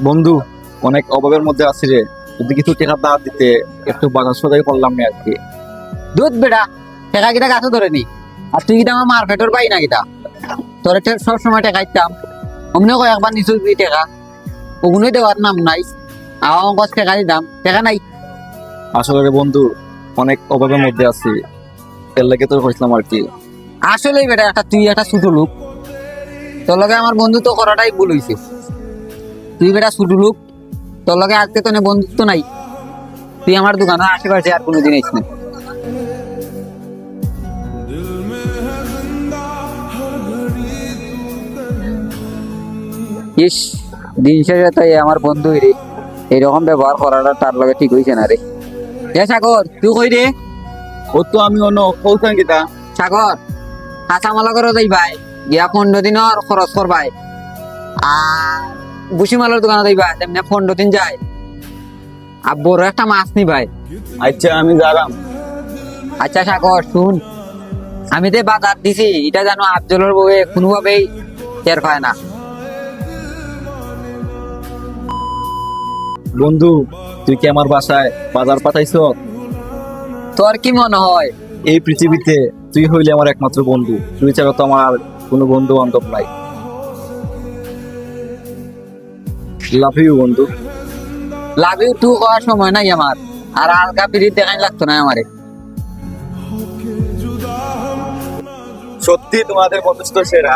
বন্ধু, অনেক অভাবের মধ্যে আছি রে। যদি কিছু টাকা দাঁড় দিতে একটু বাজার সদাই করলাম না আর কি। দুধ বেটা টেকা কিটা গাছে ধরে নি। আর তুই কিটা আমার মার্কেটের পাই না কিটা তোর সব সময় টেকা দিতাম। অমনি কয় একবার নিচু দিই টেকা ওগুলোই দেওয়ার নাম নাই। আমার কাছে টেকা দিতাম, টেকা নাই। আসলে রে বন্ধু, অনেক অভাবের মধ্যে আছি, এর লাগে তোর কইছিলাম আর কি। আসলেই বেটা তুই একটা ছোট লোক, তোর লগে আমার বন্ধুত্ব করাটাই ভুল হয়েছে। তুই বেটা ছোট লোক, তোর লগে আজকে তো বন্ধুত্ব নাই। তুই আমার দোকানের আশেপাশে আর কোনোদিন আইস না। ইস, দিন শেষে তাই আমার বন্ধু রে এরকম ব্যবহার করাটা তার লগে ঠিক হয়েছে না রে। এ সাগর, তুই কই রে? ও তো আমি অন্য কৌশল গীতা। সাগর, কাঁচামালা করে যাই ভাই, গিয়া 15 দিনের খরচ করবাই। আর ভুসিমালের দোকানে যাই ভাই, তেমনি 15 দিন যায়। আর বড় একটা মাছ নি ভাই। আচ্ছা, আমি যারাম। আচ্ছা সাগর শুন, আমি যে বাজার দিছি এটা জানো আফজলের বউয়ে কোনোভাবেই টের পায় না। বন্ধু, তুই কি আমার বাসায় বাজার পাঠাইছ? তোর কি মনে হয়? এই পৃথিবীতে তুই হইলে আমার একমাত্র বন্ধু। তুই ছাড়া তো আমার আর কোনো বন্ধু বান্ধব নাই। লাভ ইউ বন্ধু। লাভ ইউ টু হওয়ার সময় নাই আমার। আর আলগা পিরিত দেখাই লাগতো না আমারে। সত্যি তোমাদের বন্ধুত্ব সেরা।